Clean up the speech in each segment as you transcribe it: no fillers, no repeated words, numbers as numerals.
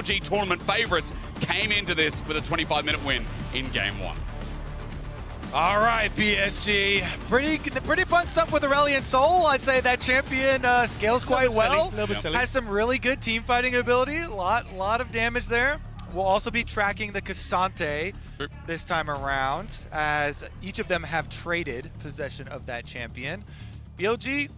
BLG tournament favorites came into this with a 25-minute win in Game 1. All right, PSG. Pretty fun stuff with Aurelion Sol. I'd say that champion scales quite well. A little bit silly. Has some really good team fighting ability. A lot of damage there. We'll also be tracking the Cassante this time around, as each of them have traded possession of that champion. BLG,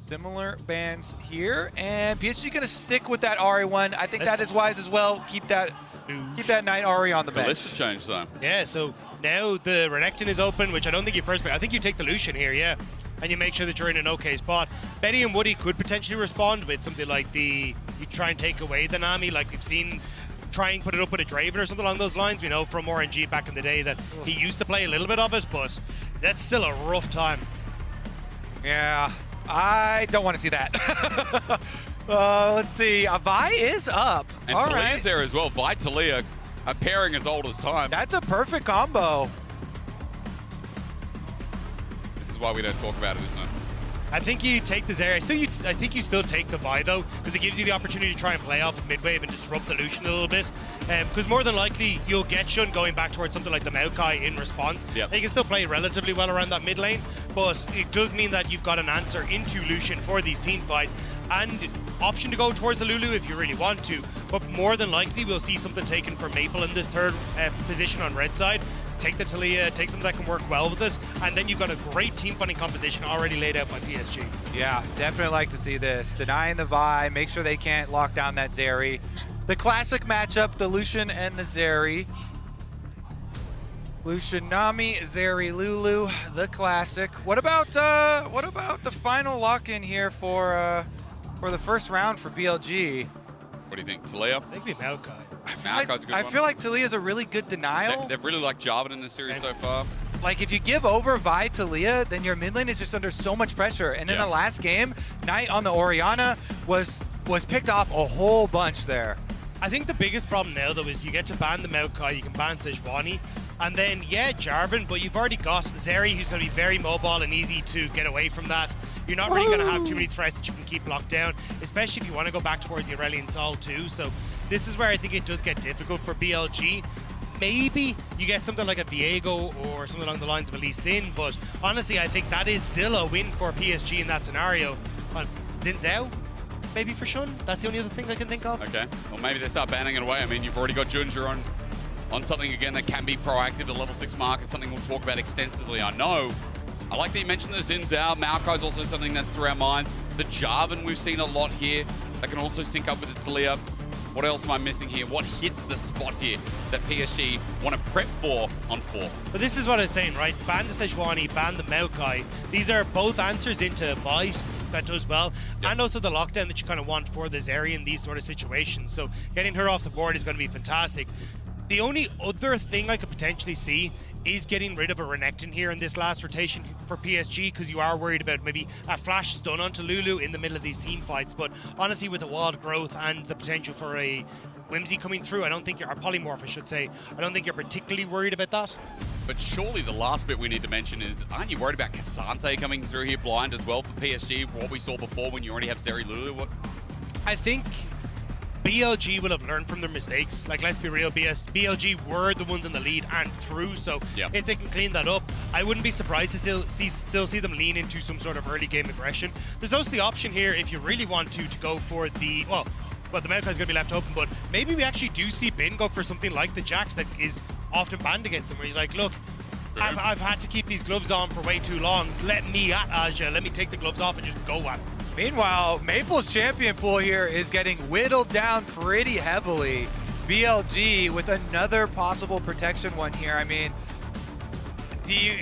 similar bans here, and PSG gonna stick with that Ahri one. I think that is wise as well. Keep that Knight Ahri on the bench. The list has changed, though. Yeah, so now the Renekton is open, which I don't think you first pick. I think you take the Lucian here, yeah. And you make sure that you're in an okay spot. Betty and Woody could potentially respond with something like you try and take away the Nami, like we've seen, try and put it up with a Draven or something along those lines. We know from RNG back in the day that he used to play a little bit of it, but that's still a rough time. Yeah, I don't want to see that. Let's see. Vi is up. And All Talia's right. there as well. Vi, Talia, a pairing as old as time. That's a perfect combo. This is why we don't talk about it, isn't it? I think you take the Zarya. I think you still take the Vi though, because it gives you the opportunity to try and play off of mid-wave and disrupt the Lucian a little bit. Because more than likely, you'll get Shun going back towards something like the Maokai in response. Yep. You can still play relatively well around that mid lane, but it does mean that you've got an answer into Lucian for these team fights, and option to go towards the Lulu if you really want to. But more than likely, we'll see something taken for Maple in this third position on red side. Take the Talia, take something that can work well with this, and then you've got a great team fighting composition already laid out by PSG. Yeah, definitely like to see this. Denying the Vi, make sure they can't lock down that Zeri. The classic matchup, the Lucian and the Zeri. Lucian Nami, Zeri Lulu, the classic. What about the final lock-in here for the first round for BLG? What do you think, Talia? I think we Maokai. Maokai's a good I one. feel like Talia's a really good denial. They've really liked Jarvan in this series so far. Like, if you give over Vi Talia, then your mid lane is just under so much pressure. And in the last game, Knight on the Orianna was picked off a whole bunch there. I think the biggest problem now, though, is you get to ban the Maokai, you can ban Sejuani, and then, yeah, Jarvan, but you've already got Zeri, who's going to be very mobile and easy to get away from that. You're not really going to have too many threats that you can keep locked down, especially if you want to go back towards the Aurelion Sol too. So this is where I think it does get difficult for BLG. Maybe you get something like a Viego or something along the lines of a Lee Sin, but honestly, I think that is still a win for PSG in that scenario. On Xin Zhao, maybe for Shun, that's the only other thing I can think of. Okay, well maybe they start banning it away. I mean, you've already got Junja on something again that can be proactive. The level 6 mark is something we'll talk about extensively, I know. I like that you mentioned the Xin Zhao. Maokai is also something that's through our minds. The Jarvan we've seen a lot here that can also sync up with the Talia. What else am I missing here? What hits the spot here that PSG want to prep for on 4? But this is what I was saying, right? Ban the Sejuani, ban the Maokai. These are both answers into Vice that does well, and also the lockdown that you kind of want for the Zeri in these sort of situations. So getting her off the board is going to be fantastic. The only other thing I could potentially see is getting rid of a Renekton here in this last rotation for PSG, because you are worried about maybe a flash stun onto Lulu in the middle of these team fights. But honestly, with the wild growth and the potential for a Whimsy coming through, I don't think you're, or Polymorph I should say, I don't think you're particularly worried about that. But surely the last bit we need to mention is, aren't you worried about Cassante coming through here blind as well for PSG, what we saw before when you already have Zeri Lulu? What? I think BLG will have learned from their mistakes. Like, let's be real, BLG were the ones in the lead and through, so if they can clean that up, I wouldn't be surprised to still see them lean into some sort of early game aggression. There's also the option here, if you really want to go for the, well, the Maokai is going to be left open, but maybe we actually do see Bin go for something like the Jax that is often banned against him, where he's like, look, I've had to keep these gloves on for way too long. Let me at Aja, let me take the gloves off and just go at him. Meanwhile, Maple's champion pool here is getting whittled down pretty heavily. BLG with another possible protection one here. I mean, do you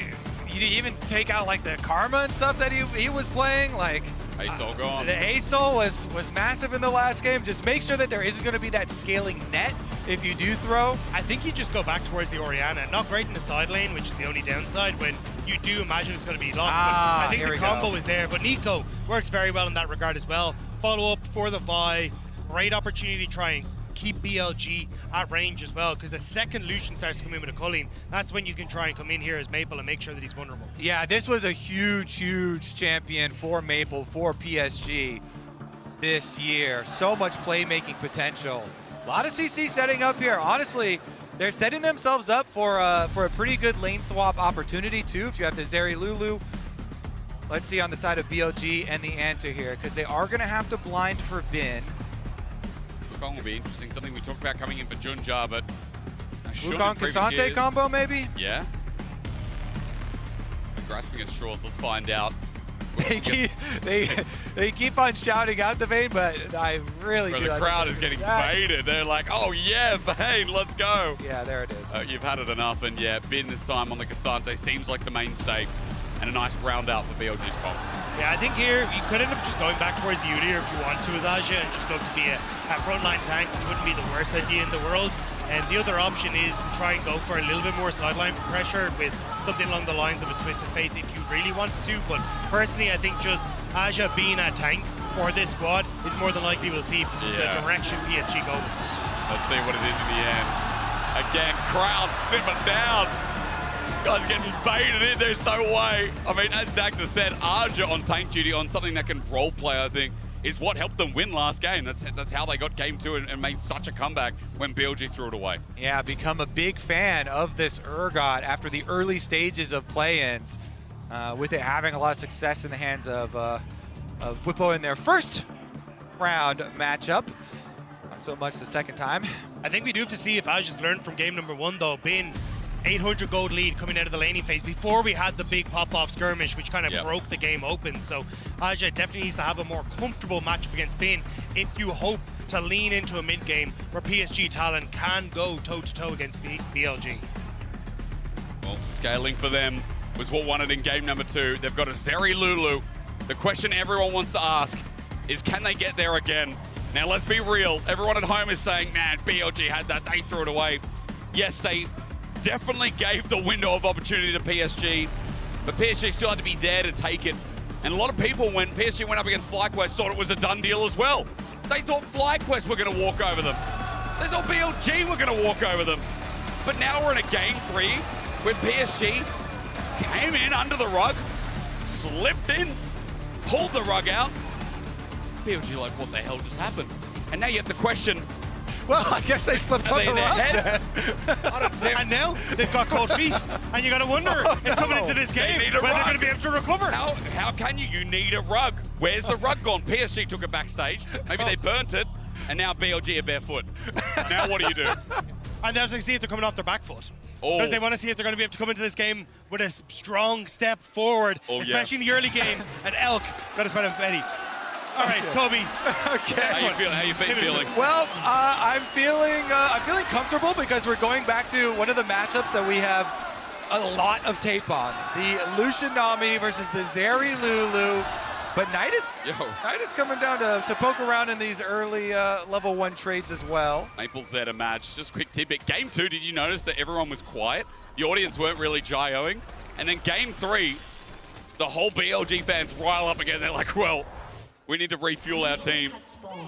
even take out like the Karma and stuff that he was playing? Like, Asol gone. The Asol was massive in the last game. Just make sure that there isn't going to be that scaling net if you do throw. I think you just go back towards the Orianna. Not great in the side lane, which is the only downside when you do imagine it's going to be locked. But I think the combo is there. But Nico works very well in that regard as well. Follow up for the Vi. Great opportunity to try and keep BLG at range as well, because the second Lucian starts to come in with a culling, that's when you can try and come in here as Maple and make sure that he's vulnerable. Yeah, this was a huge champion for Maple, for PSG this year. So much playmaking potential. A lot of CC setting up here. Honestly, they're setting themselves up for a pretty good lane swap opportunity too. If you have the Zeri Lulu, let's see on the side of BLG and the answer here, because they are going to have to blind for Bin. Wukong will be interesting. Something we talked about coming in for Junja, but Wukong Cassante combo maybe? Yeah. Grasping at straws. Let's find out. They keep on shouting out the Vayne, but I really do. The crowd is getting baited. They're like, oh yeah, Vayne, let's go. Yeah, there it is. You've had it enough, and yeah, Bin this time on the Cassante seems like the mainstay, and a nice round out for BLG's comp. Yeah, I think here you could end up just going back towards the Udyr if you want to as Aja and just look to be a frontline tank, which wouldn't be the worst idea in the world. And the other option is to try and go for a little bit more sideline pressure with something along the lines of a Twisted Faith if you really wanted to. But personally, I think just Aja being a tank for this squad is more than likely we'll see the direction PSG go with it. Let's see what it is in the end. Again, crowd simmer down. Guys getting baited in, there's no way. I mean, as Dagda said, Aja on tank duty on something that can role play, I think, is what helped them win last game. That's how they got game 2 and made such a comeback when BLG threw it away. Yeah, become a big fan of this Urgot after the early stages of play-ins, with it having a lot of success in the hands of Bwipo in their first round matchup. Not so much the second time. I think we do have to see if Aja's learned from game number 1 though. Bin 800 gold lead coming out of the laning phase before we had the big pop-off skirmish, which kind of broke the game open. So Aja definitely needs to have a more comfortable matchup against Bin if you hope to lean into a mid-game where PSG talent can go toe-to-toe against BLG. Well, scaling for them was what won it in game number 2. They've got a Zeri Lulu. The question everyone wants to ask is, can they get there again? Now, let's be real. Everyone at home is saying, man, BLG had that. They threw it away. Yes, they definitely gave the window of opportunity to PSG, but PSG still had to be there to take it. And a lot of people, when PSG went up against FlyQuest, thought it was a done deal as well. They thought FlyQuest were going to walk over them. They thought BLG were going to walk over them. But now we're in a game 3 where PSG came in under the rug, slipped in, pulled the rug out. BLG like, what the hell just happened? And now you have to question, well, I guess they slipped on the rug. And now they've got cold feet, and you got to wonder if coming into this game whether they're going to be able to recover. How can you? You need a rug. Where's the rug gone? PSG took it backstage. Maybe they burnt it, and now BLG are barefoot. Now what do you do? And they have to see if they're coming off their back foot. Because they want to see if they're going to be able to come into this game with a strong step forward, especially in the early game. And Elk got his of Eddie. All right, Kobe. Okay. How you feeling? Well, I'm feeling comfortable because we're going back to one of the matchups that we have a lot of tape on. The Lucian Nami versus the Zeri Lulu. But Nidus coming down to poke around in these early level 1 trades as well. Maple's there to match. Just a quick tidbit. Game 2, did you notice that everyone was quiet? The audience weren't really gyroing. And then game 3, the whole BLG fans rile up again. They're like, well, we need to refuel our team.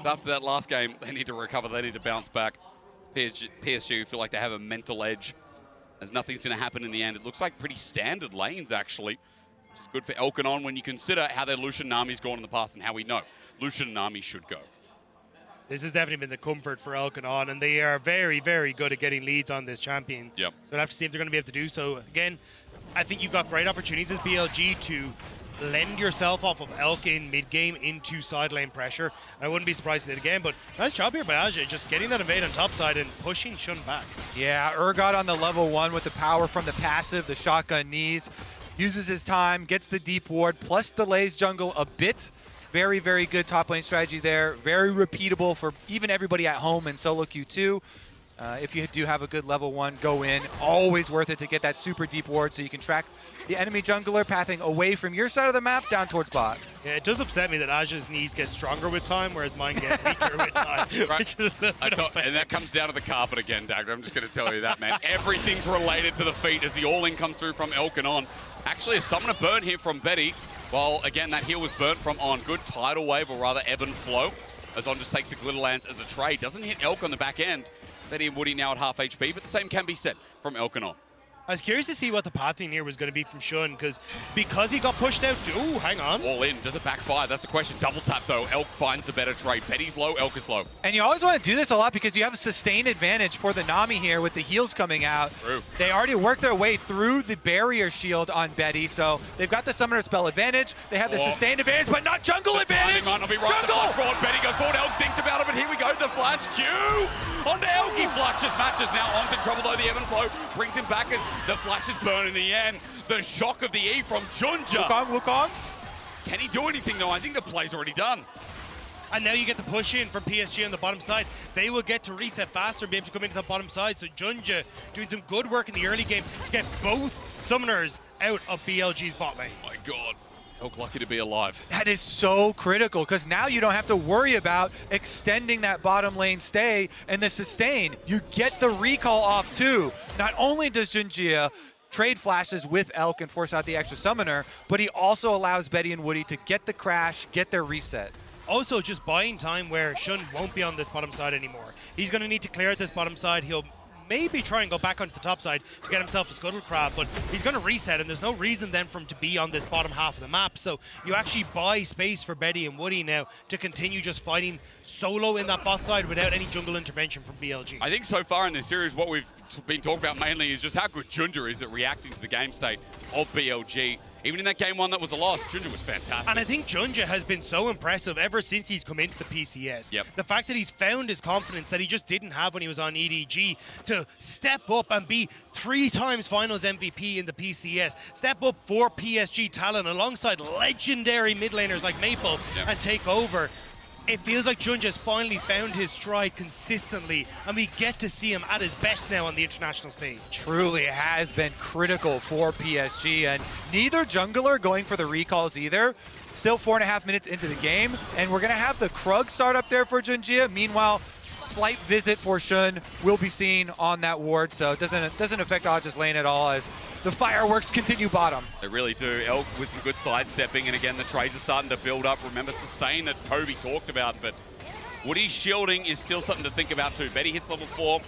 After that last game, they need to recover. They need to bounce back. PSG feel like they have a mental edge, as nothing's going to happen in the end. It looks like pretty standard lanes, actually. Which is good for Elkanon when you consider how their Lucian Nami's gone in the past and how we know Lucian Nami should go. This has definitely been the comfort for Elkanon, and they are very, very good at getting leads on this champion. Yep. So we'll have to see if they're going to be able to do so. Again, I think you've got great opportunities as BLG to lend yourself off of Elk in mid-game into side lane pressure. I wouldn't be surprised if they did again, but nice job here by Aja, just getting that invade on top side and pushing Shun back. Yeah, Urgot on the level 1 with the power from the passive, the shotgun knees, uses his time, gets the deep ward, plus delays jungle a bit. Very, very good top lane strategy there. Very repeatable for even everybody at home in solo Q2. If you do have a good level 1, go in. Always worth it to get that super deep ward so you can track the enemy jungler pathing away from your side of the map down towards bot. Yeah, it does upset me that Aja's knees get stronger with time, whereas mine get weaker with time. Right. And that comes down to the carpet again, Dagger. I'm just going to tell you that, man. Everything's related to the feet as the all-in comes through from Elkanon. Actually, a summoner burn here from Betty. Well, again, that heal was burnt from On. Good tidal wave, or rather ebb and flow, as On just takes the Glitterlands as a trade. Doesn't hit Elk on the back end. Betty and Woody now at half HP, but the same can be said from Elkanon. I was curious to see what the pathing here was going to be from Shun, because he got pushed out. Ooh, hang on. All in. Does it backfire? That's the question. Double tap, though. Elk finds a better trade. Betty's low. Elk is low. And you always want to do this a lot because you have a sustained advantage for the Nami here with the heals coming out. True. They already worked their way through the barrier shield on Betty, so they've got the summoner spell advantage. They have the sustained advantage, but not jungle advantage. Might not be right. Jungle! The flash forward. Betty goes forward. Elk thinks about it, but here we go. The flash Q onto Elk. He flashes, matches. Now onto trouble, though. The ebb and flow brings him back, and the flash is burn in the end. The shock of the E from Junja. Wukong. Can he do anything, though? I think the play's already done. And now you get the push in from PSG on the bottom side. They will get to reset faster and be able to come into the bottom side. So Junja doing some good work in the early game to get both summoners out of BLG's bot lane. Oh my God. Elk lucky to be alive. That is so critical because now you don't have to worry about extending that bottom lane stay and the sustain. You get the recall off too. Not only does Junjia trade flashes with Elk and force out the extra summoner, but he also allows Betty and Woody to get the crash, get their reset. Also, just buying time where Shun won't be on this bottom side anymore. He's going to need to clear out this bottom side. He'll maybe try and go back onto the top side to get himself a scuttle crab, but he's going to reset, and there's no reason then for him to be on this bottom half of the map. So you actually buy space for Betty and Woody now to continue just fighting solo in that bot side without any jungle intervention from BLG. I think so far in this series, what we've been talking about mainly is just how good Junja is at reacting to the game state of BLG. Even in that game one that was a loss, Junja was fantastic. And I think Junja has been so impressive ever since he's come into the PCS. Yep. The fact that he's found his confidence that he just didn't have when he was on EDG to step up and be 3 times finals MVP in the PCS, step up for PSG talent alongside legendary mid laners like Maple and take over. It feels like Junja's finally found his stride consistently, and we get to see him at his best now on the international stage. Truly has been critical for PSG, and neither jungler going for the recalls either. Still 4.5 minutes into the game, and we're going to have the Krug start up there for Junjia. Meanwhile, slight visit for Shun will be seen on that ward, so it doesn't affect Aj's lane at all as the fireworks continue bottom. They really do. Elk with some good sidestepping, and again, the trades are starting to build up. Remember, sustain that Toby talked about, but Woody's shielding is still something to think about too. Betty hits level 4.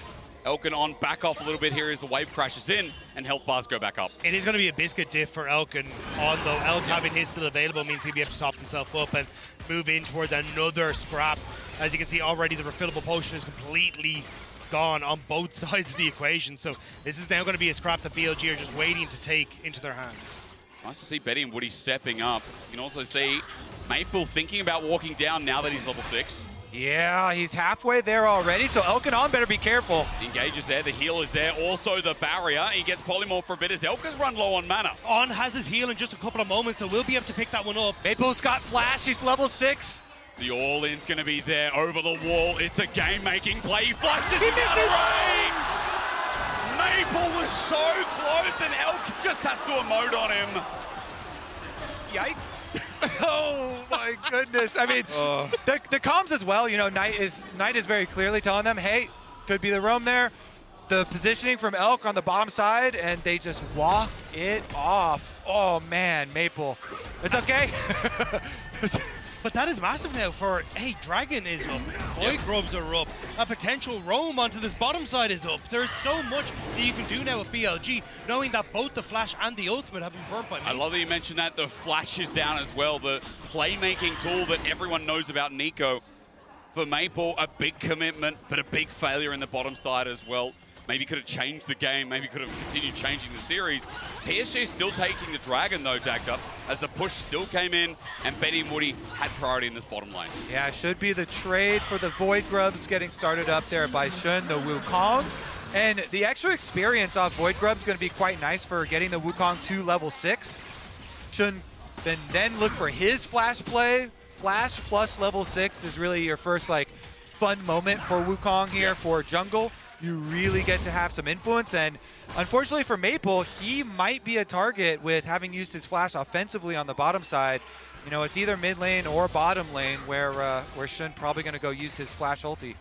Elk and on back off a little bit here as the wave crashes in, and health bars go back up. It is going to be a biscuit diff for Elk, and on though Elk having his still available means he'll be able to top himself up and move in towards another scrap. As you can see already, the refillable potion is completely gone on both sides of the equation. So this is now going to be a scrap that BLG are just waiting to take into their hands. Nice to see Betty and Woody stepping up. You can also see Maple thinking about walking down now that he's level 6. Yeah, he's halfway there already, so Elk and On better be careful. Engages there, the heal is there, also the barrier. He gets polymorph for a bit as Elka's run low on mana. On has his heal in just a couple of moments, so we'll be able to pick that one up. Maple's got flash, he's level 6. The all-in's going to be there over the wall. It's a game-making play. He flashes He out misses. of range. Maple was so close, and Elk just has to emote on him. Yikes. Oh my goodness. I mean, the comms as well, you know, Knight is very clearly telling them, hey, could be the roam there. The positioning from Elk on the bottom side, and they just walk it off. Oh man, Maple. It's okay. But that is massive now for, hey, Dragon is up, Void Grubs are up, a potential roam onto this bottom side is up. There's so much that you can do now with BLG, knowing that both the Flash and the Ultimate have been burnt by me. I love that you mentioned that. The Flash is down as well. The playmaking tool that everyone knows about Nico. For Maple, a big commitment, but a big failure in the bottom side as well. Maybe could have changed the game, maybe could have continued changing the series. PSG is still taking the Dragon though, Dagged Up, as the push still came in and Betty and Woody had priority in this bottom lane. Yeah, should be the trade for the Void Grubs getting started up there by Shun, the Wukong. And the extra experience off Void Grubs is going to be quite nice for getting the Wukong to level 6. Shun then look for his flash play. Flash plus level 6 is really your first like fun moment for Wukong here for jungle. You really get to have some influence, and unfortunately for Maple, he might be a target with having used his flash offensively on the bottom side. You know, it's either mid lane or bottom lane where Shun probably going to go use his flash ulti.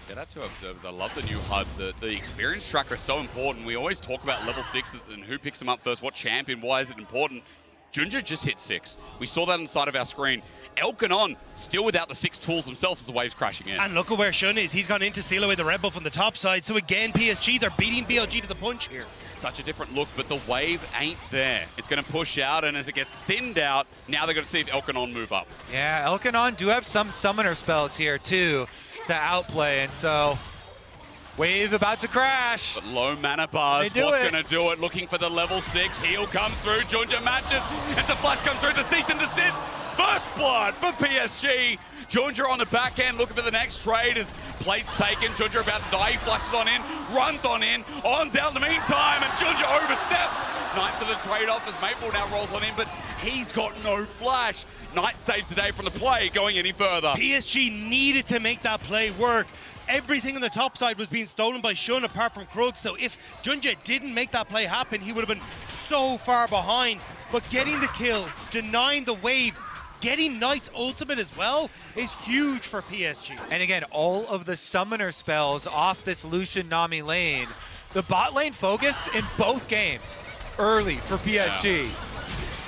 Yeah, that to observers. I love the new HUD. The experience tracker is so important. We always talk about level 6 and who picks them up first, what champion, why is it important. Junja just hit 6. We saw that on the side of our screen. Elkanon still without the 6 tools themselves as the wave's crashing in. And look at where Shun is. He's gone in to steal away the red buff on the top side. So again, PSG, they're beating BLG to the punch here. Such a different look, but the wave ain't there. It's going to push out, and as it gets thinned out, now they're going to see if Elkanon move up. Yeah, Elkanon do have some summoner spells here too to outplay, and so wave about to crash. But low mana bars, what's going to do it? Looking for the level 6. Heal comes through, Junja matches, and the flash comes through, the cease and desist. First blood for PSG. Junja on the back end looking for the next trade as plate's taken. Junja about to die, he flashes on in, runs on in, On's out in the meantime, and Junja oversteps. Knight for the trade-off as Maple now rolls on in, but he's got no flash. Knight saves the day from the play, going any further. PSG needed to make that play work. Everything on the top side was being stolen by Shun apart from Krug, so if Junja didn't make that play happen, he would have been so far behind. But getting the kill, denying the wave, getting Knight's ultimate as well is huge for PSG. And again, all of the summoner spells off this Lucian Nami lane. The bot lane focus in both games early for PSG. Yeah.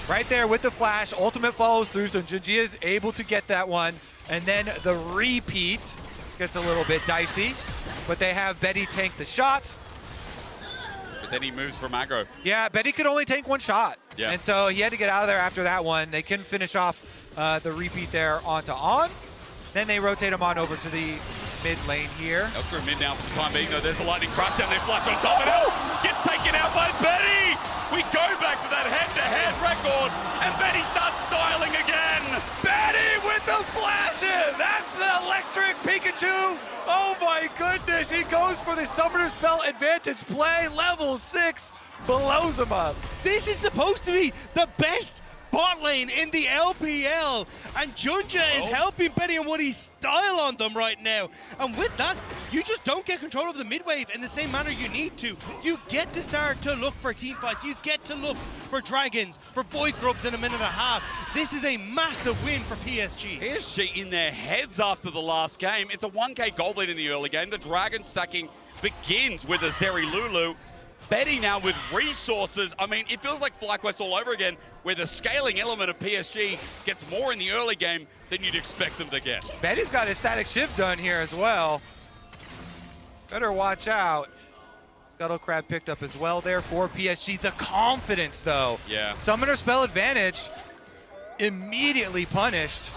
Right there with the flash, ultimate follows through, so Junji is able to get that one. And then the repeat gets a little bit dicey, but they have Betty tank the shot. But then he moves from aggro. Yeah, Betty could only tank one shot. Yeah. And so he had to get out of there after that one. They couldn't finish off the repeat there onto On. Then they rotate him on over to the mid lane here. Elka mid now for the time being, though. There's the lightning crash down, they flash on top of it. Gets taken out by Betty. We go back to that head-to-head record, and Betty starts styling again. Betty with the flashes. That's the electric Pikachu. Oh my goodness. He goes for the summoner spell advantage play. Level 6 blows him up. This is supposed to be the best bot lane in the LPL, and Junja is helping Betty and Woody's style on them right now. And with that, you just don't get control of the mid wave in the same manner you need to. You get to start to look for team fights. You get to look for dragons, for void grubs in a minute and a half. This is a massive win for PSG. PSG in their heads after the last game. It's a 1k gold lead in the early game. The dragon stacking begins with a Zeri Lulu. Betty now with resources. I mean, it feels like FlyQuest all over again, where the scaling element of PSG gets more in the early game than you'd expect them to get. Betty's got his static shift done here as well. Better watch out. Scuttle Crab picked up as well there for PSG. The confidence, though. Yeah. Summoner spell advantage immediately punished.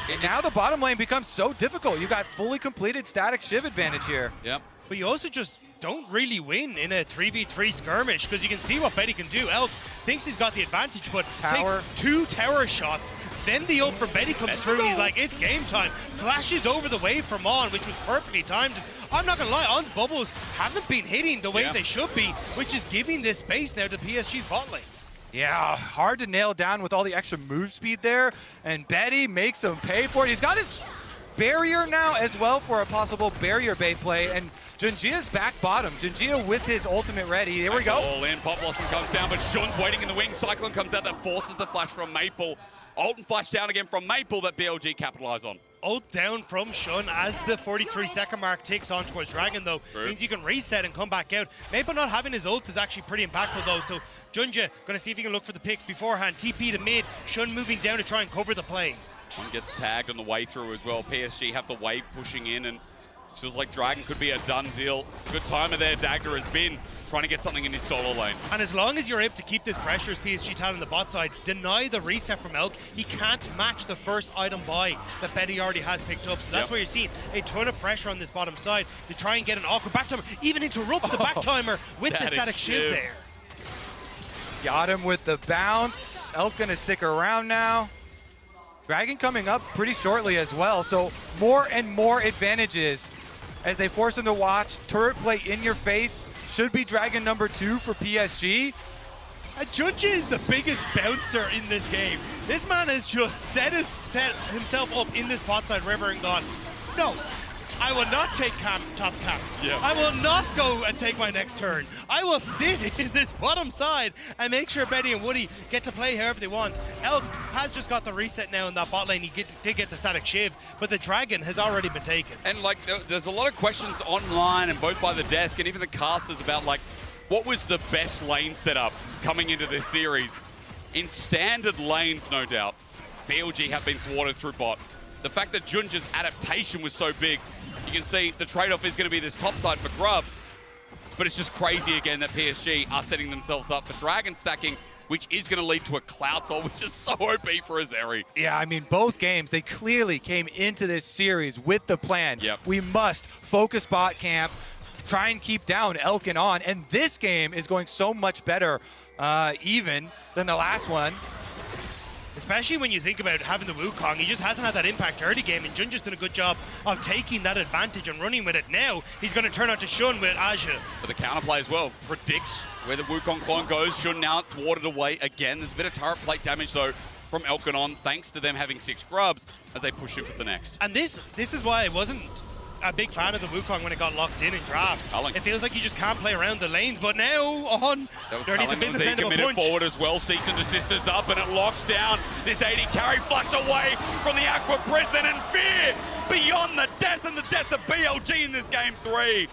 And now the bottom lane becomes so difficult. You got fully completed static shiv advantage here. Yep. But you also just don't really win in a 3v3 skirmish, because you can see what Betty can do. Elk thinks he's got the advantage, but takes 2 tower shots. Then the ult from Betty comes through, and he's like, it's game time. Flashes over the wave from On, which was perfectly timed. I'm not going to lie, On's bubbles haven't been hitting the way they should be, which is giving this space now to PSG's bot lane. Yeah, hard to nail down with all the extra move speed there, and Betty makes him pay for it. He's got his barrier now as well for a possible barrier bait play, and Junjia's back bottom. Junjia with his ultimate ready. Here we go. All in, Pop Blossom comes down, but Shun's waiting in the wing. Cyclone comes out, that forces the flash from Maple. Ult and flash down again from Maple that BLG capitalize on. Ult down from Shun as the 43-second mark ticks on towards Dragon, though. True. Means you can reset and come back out. Maple not having his ult is actually pretty impactful, though. So Junja going to see if he can look for the pick beforehand. TP to mid. Shun moving down to try and cover the play. One gets tagged on the way through as well. PSG have the wave pushing in, and feels like Dragon could be a done deal. It's a good timer there. Dagger has been trying to get something in his solo lane. And as long as you're able to keep this pressure as PSG talent on the bot side, deny the reset from Elk, he can't match the first item buy that Betty already has picked up. So that's where you're seeing a ton of pressure on this bottom side to try and get an awkward back timer, even interrupt the back timer with the static shiv there. Got him with the bounce. Elk gonna stick around now. Dragon coming up pretty shortly as well, so more and more advantages as they force him to watch. Turret play in your face should be Dragon number 2 for PSG. And Junja is the biggest bouncer in this game. This man has just set himself up in this bot side river and gone, no, I will not take top camp. Yeah. I will not go and take my next turn. I will sit in this bottom side and make sure Betty and Woody get to play however they want. Elk has just got the reset now in that bot lane. He did get the static shiv, but the Dragon has already been taken. And like, there's a lot of questions online and both by the desk and even the casters about like, what was the best lane setup coming into this series? In standard lanes, no doubt, BLG have been thwarted through bot. The fact that Junja's adaptation was so big, you can see the trade-off is going to be this top side for Grubs. But it's just crazy again that PSG are setting themselves up for Dragon stacking, which is going to lead to a Cloud Soul, which is so OP for Azeri. Yeah, I mean, both games, they clearly came into this series with the plan. Yep. We must focus bot camp, try and keep down Elk and On, and this game is going so much better even than the last one. Especially when you think about having the Wukong, he just hasn't had that impact early game, and Junja's done a good job of taking that advantage and running with it. Now, he's going to turn on to Shun with Aja. For the counterplay as well, predicts where the Wukong clone goes. Shun now thwarted away again. There's a bit of turret plate damage though from Elkanon, thanks to them having 6 Grubs as they push in for the next. And this is why I wasn't a big fan of the Wukong when it got locked in draft. Culling. It feels like you just can't play around the lanes, but now on Dirty the business end of a punch. Forward as well, cease and desist is up and it locks down this 80 carry flush away from the Aqua Prison and fear beyond the death and the death of BLG in this game 3.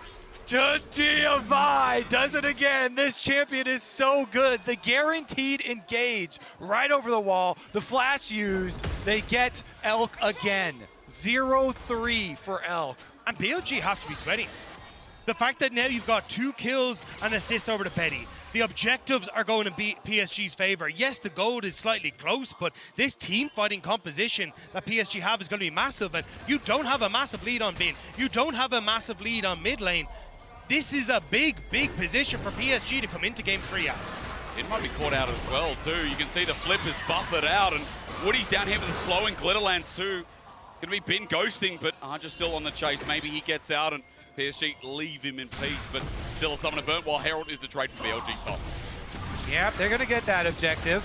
Junji Vi does it again. This champion is so good. The guaranteed engage right over the wall. The flash used. They get Elk again. 0-3 for Elk. And BLG have to be sweating. The fact that now you've got 2 kills and assist over to Betty. The objectives are going to be PSG's favor. Yes, the gold is slightly close, but this team fighting composition that PSG have is going to be massive. And you don't have a massive lead on Bin. You don't have a massive lead on mid lane. This is a big, big position for PSG to come into game 3 at. It might be caught out as well too. You can see the flip is buffered out and Woody's down here with the slowing Glitterlands too. It's going to be Bin ghosting, but Arja's still on the chase. Maybe he gets out and PSG leave him in peace, but still a summoner burnt while Herald is the trade for BLG top. Yep, they're going to get that objective.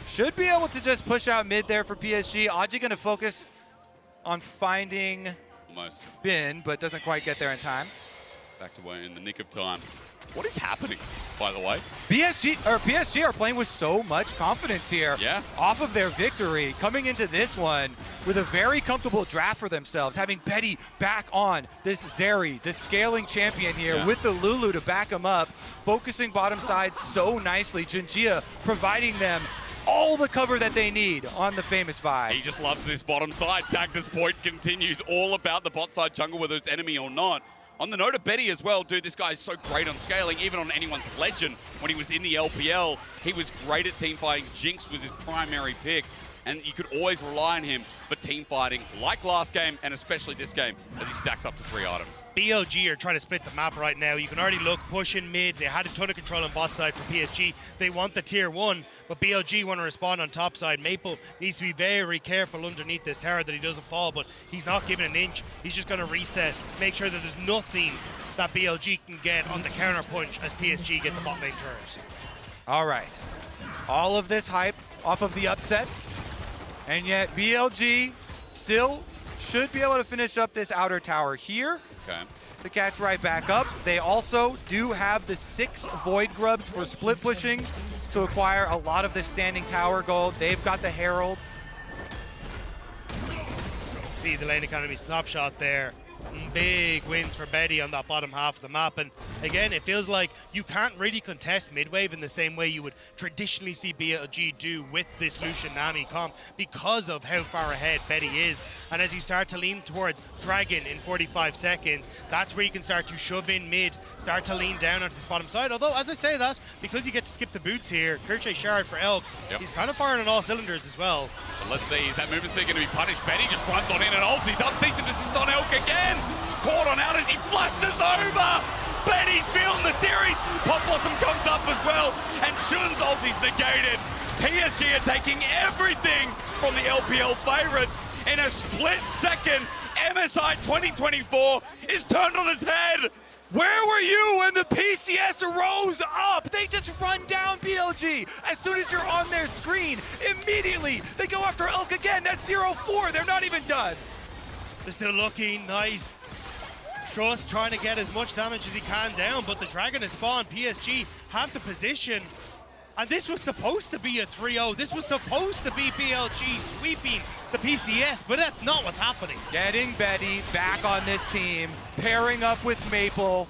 Should be able to just push out mid there for PSG. Aji going to focus on finding Almost. Bin, but doesn't quite get there in time. Back to way in the nick of time. What is happening, by the way? PSG are playing with so much confidence here. Yeah. Off of their victory, coming into this one with a very comfortable draft for themselves, having Betty back on this Zeri, this scaling champion here with the Lulu to back him up, focusing bottom side so nicely. Junjia providing them all the cover that they need on the famous Vi. He just loves this bottom side. Dagda's point continues all about the bot side jungle, whether it's enemy or not. On the note of Betty as well, dude, this guy is so great on scaling, even on anyone's legend. When he was in the LPL, he was great at team fighting. Jinx was his primary pick, and you could always rely on him for team fighting, like last game, and especially this game, as he stacks up to 3 items. BLG are trying to split the map right now. You can already look, push in mid. They had a ton of control on bot side for PSG. They want the tier 1, but BLG want to respond on top side. Maple needs to be very careful underneath this tower that he doesn't fall, but he's not giving an inch. He's just going to reset, make sure that there's nothing that BLG can get on the counter punch as PSG get the bot lane turret. All right. All of this hype off of the upsets, and yet BLG still should be able to finish up this outer tower here. Okay. To catch right back up. They also do have the 6 Void Grubs for split pushing to acquire a lot of the standing tower gold. They've got the Herald. See the lane economy snapshot there. Big wins for Betty on that bottom half of the map, and again it feels like you can't really contest mid-wave in the same way you would traditionally see BLG do with this Lucian Nami comp because of how far ahead Betty is. And as you start to lean towards Dragon in 45 seconds, that's where you can start to shove in mid, start to lean down onto this bottom side. Although as I say that, because you get to skip the boots here, Kirche Shard for Elk, he's kind of firing on all cylinders as well. But let's see, is that movement speed going to be punished? Betty just runs on in and ults. He's up, cease and desist on Elk again. Caught on out as he flashes over. Betty's feeling the series. Pop Blossom comes up as well, and Shun's ulti's negated. PSG are taking everything from the LPL favorites. In a split second, MSI 2024 is turned on its head. Where were you when the PCS rose up? They just run down BLG. As soon as you're on their screen, immediately they go after Elk again. That's 0-4. They're not even done. They're still looking nice. Trust trying to get as much damage as he can down, but the Dragon is spawned. PSG have the position. And this was supposed to be a 3-0. This was supposed to be BLG sweeping the PCS, but that's not what's happening. Getting Betty back on this team, pairing up with Maple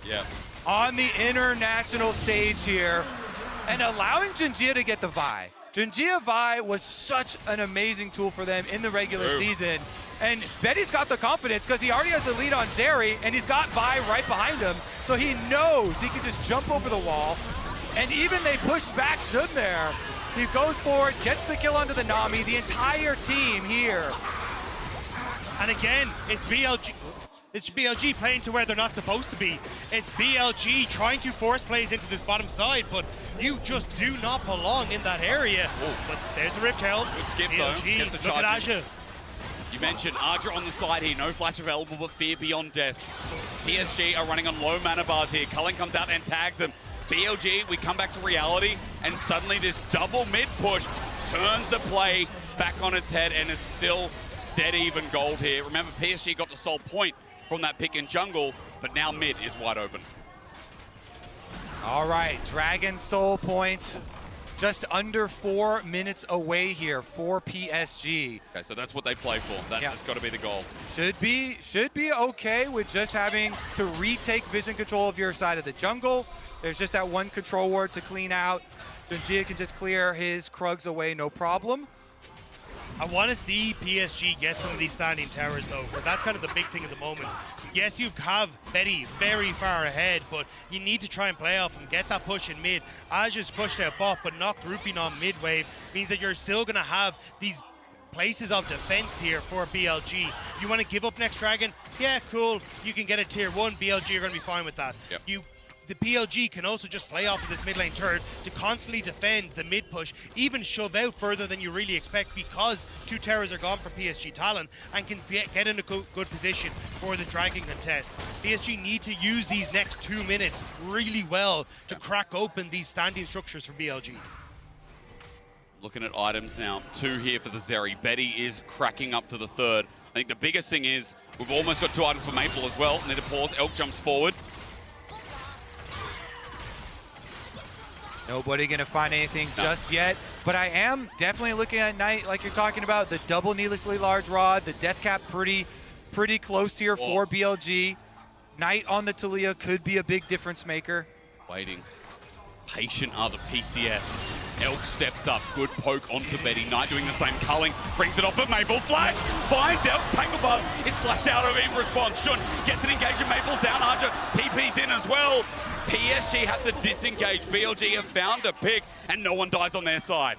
on the international stage here, and allowing Junjia to get the Vi. Junjia Vi was such an amazing tool for them in the regular season. And Betty's got the confidence because he already has the lead on Zeri, and he's got Vi right behind him. So he knows he can just jump over the wall. And even they pushed back Shun there. He goes forward, gets the kill onto the Nami, the entire team here. And again, it's BLG. It's BLG playing to where they're not supposed to be. It's BLG trying to force plays into this bottom side, but you just do not belong in that area. But there's a Riptail. Good skip BLG, though. Gets the look at charge. Aja. You mentioned Archer on the side here, no flash available, but fear beyond death. PSG are running on low mana bars here. Cullen comes out and tags them. BLG, we come back to reality, and suddenly this double mid push turns the play back on its head, and it's still dead even gold here. Remember, PSG got the sole point from that pick in jungle, but now mid is wide open. All right, Dragon Soul points just under 4 minutes away here for PSG. Okay, so that's what they play for. That's got to be the goal. Should be okay with just having to retake vision control of your side of the jungle. There's just that one control ward to clean out. Junjia can just clear his Krugs away, no problem. I want to see PSG get some of these standing towers though, because that's kind of the big thing at the moment. Yes, you have Betty very far ahead, but you need to try and play off and get that push in mid. Aja's pushed out bot, but not grouping on mid wave means that you're still going to have these places of defense here for BLG. You want to give up next Dragon? Yeah, cool. You can get a tier 1. BLG are going to be fine with that. Yep. The PLG can also just play off of this mid lane turret to constantly defend the mid push, even shove out further than you really expect because 2 towers are gone for PSG Talon and can get in a good position for the Dragon contest. PSG need to use these next 2 minutes really well to crack open these standing structures for BLG. Looking at items now, 2 here for the Zeri. Betty is cracking up to the 3rd. I think the biggest thing is we've almost got 2 items for Maple as well. Need to pause. Elk jumps forward. Nobody gonna find anything just yet, but I am definitely looking at Knight like you're talking about, the double needlessly large rod, the death cap pretty close here for BLG. Knight on the Talia could be a big difference maker. Waiting. Patient are the PCS. Elk steps up, good poke onto Betty. Knight doing the same, culling, brings it off, but Maple flash, finds Elk, Tangle Buzz, it's flashed out of in response. Shun gets an engagement, Maple's down, Archer TP's in as well. PSG have to disengage, BLG have found a pick, and no one dies on their side.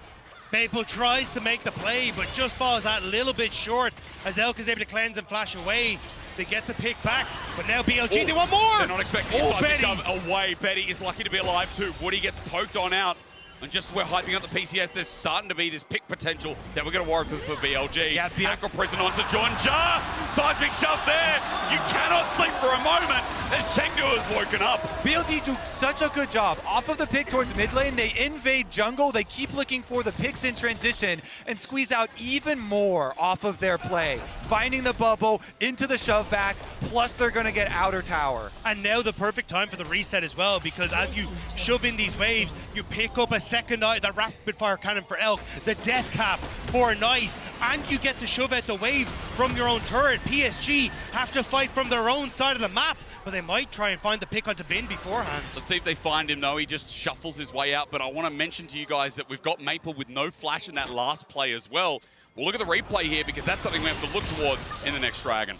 Maple tries to make the play, but just falls that little bit short as Elk is able to cleanse and flash away. They get the pick back, but now BLG, they want more! They're not expecting it. Betty shove away. Betty is lucky to be alive too. Woody gets poked on out. And just we're hyping up the PCS, there's starting to be this pick potential that we're going to worry for BLG. Yeah, Acro prison onto Junjia. Seismic shove there. You cannot sleep for a moment as Chengdu has woken up. BLG do such a good job. Off of the pick towards mid lane, they invade jungle. They keep looking for the picks in transition and squeeze out even more off of their play. Finding the bubble into the shove back, plus they're going to get outer tower. And now the perfect time for the reset as well, because as you shove in these waves, you pick up a second the rapid fire cannon for Elk, the death cap for Knight, and you get to shove out the waves from your own turret. PSG have to fight from their own side of the map, but they might try and find the pick onto Bin beforehand. Let's see if they find him though. He just shuffles his way out, but I want to mention to you guys that we've got Maple with no flash in that last play as well. We'll look at the replay here because that's something we have to look towards in the next Dragon.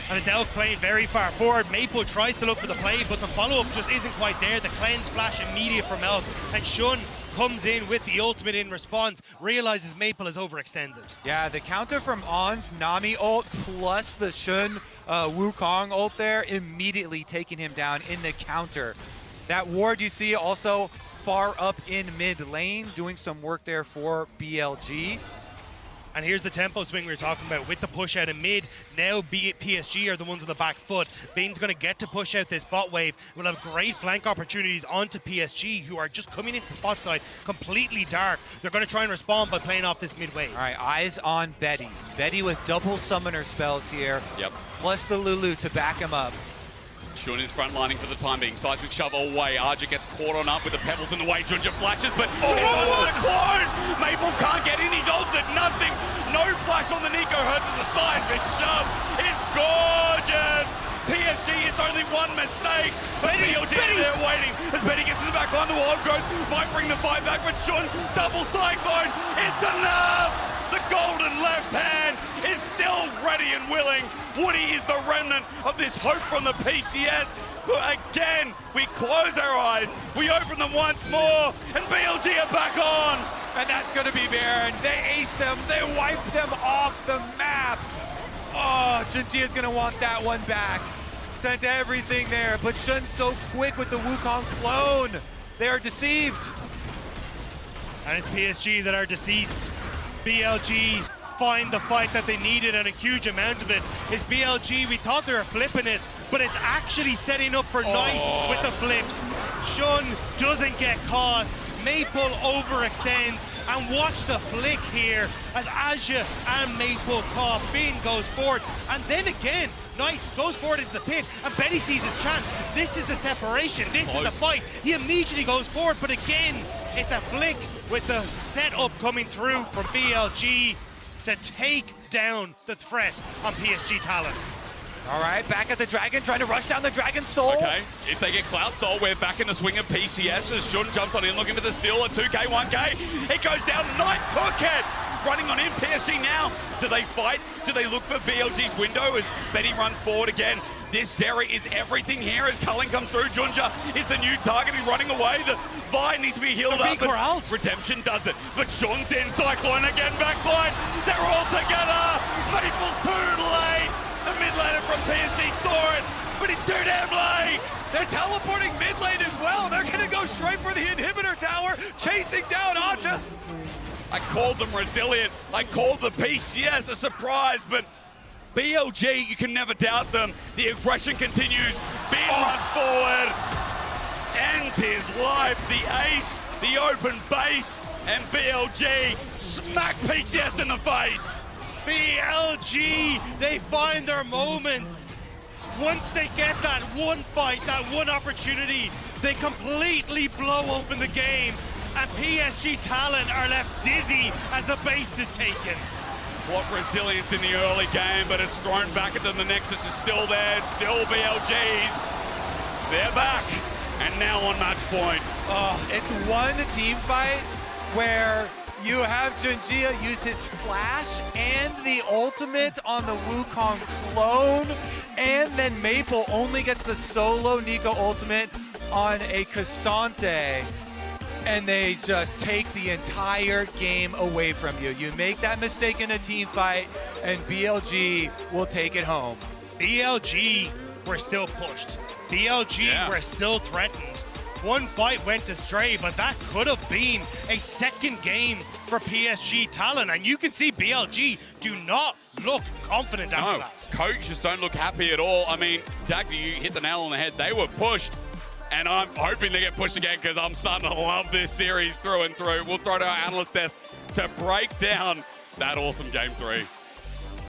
And it's Elk playing very far forward. Maple tries to look for the play, but the follow-up just isn't quite there. The cleanse flash immediate from Elk, and Shun comes in with the ultimate in response, realizes Maple is overextended. Yeah, the counter from On's Nami ult plus the Shun Wukong ult there, immediately taking him down in the counter. That ward you see also far up in mid lane, doing some work there for BLG. And here's the tempo swing we were talking about with the push out of mid. Now PSG are the ones on the back foot. Bane's going to get to push out this bot wave. We'll have great flank opportunities onto PSG, who are just coming into the spot side completely dark. They're going to try and respond by playing off this mid wave. All right, eyes on Betty. Betty with double summoner spells here. Yep. Plus the Lulu to back him up. Shun is frontlining for the time being. Seismic shove away. Arja gets caught on up with the pebbles in the way. Junjia flashes, but the clone! Maple can't get in. He's ulted. Nothing. No flash on the Nico Hertz as a seismic shove. It's gorgeous. PSG It's only one mistake. But BLG there waiting. As Betty gets in the back line, the wild growth might bring the fight back. But Shun, double cyclone. It's enough. The golden left hand is still ready and willing. Woody is the remnant of this hope from the PCS. But again, we close our eyes, we open them once more, and BLG are back on. And that's going to be Baron. They ace them. They wipe them off the map. Oh, Junji is going to want that one back. Sent everything there, but Shun's so quick with the Wukong clone. They are deceived. And it's PSG that are deceased. BLG find the fight that they needed, and a huge amount of it is BLG. We thought they were flipping it, but it's actually setting up for Nice with the flips. Shun doesn't get caught. Maple overextends, and watch the flick here as Aja and Maple caught. Finn goes forward, and then again, Nice goes forward into the pit, and Betty sees his chance. This is the separation, this is the fight. He immediately goes forward, but again, it's a flick with the setup coming through from BLG to take down the threat on PSG Talon. All right, back at the Dragon, trying to rush down the Dragon Soul. Okay, if they get Cloud Soul, we're back in the swing of PCS as Shun jumps on in looking for the steal at 2K, 1K. It goes down, Knight took it. Running on in, PSG now. Do they fight? Do they look for BLG's window as Betty runs forward again? This Zeri is everything here as Cullen comes through. Junja is the new target. He's running away. The Vine needs to be healed up. But Redemption does it. But Shun's in. Cyclone again, backline. They're all together. Maple's too late. The mid laner from PSG saw it, but it's too damn late. They're teleporting mid lane as well. They're going to go straight for the inhibitor tower, chasing down Ajas. I called them resilient. I called the PCS a surprise, but BLG, you can never doubt them. The aggression continues. Bin runs forward, ends his life. The ace, the open base, and BLG smack PCS in the face. BLG, they find their moments. Once they get that one fight, that one opportunity, they completely blow open the game, and PSG Talon are left dizzy as the base is taken. What resilience in the early game, but it's thrown back at them. The Nexus is still there. It's still BLG's. They're back, and now on match point. Oh, it's one team fight where you have Junjia use his flash and the ultimate on the Wukong clone, and then Maple only gets the solo Nico ultimate on a Cassante, and they just take the entire game away from you. You make that mistake in a team fight, and BLG will take it home. BLG were still pushed. BLG were still threatened. One fight went astray, but that could have been a second game for PSG Talon, and you can see BLG do not look confident after that. Coaches don't look happy at all. I mean, Dagda, you hit the nail on the head. They were pushed, and I'm hoping they get pushed again because I'm starting to love this series through and through. We'll throw to our analyst desk to break down that awesome Game 3.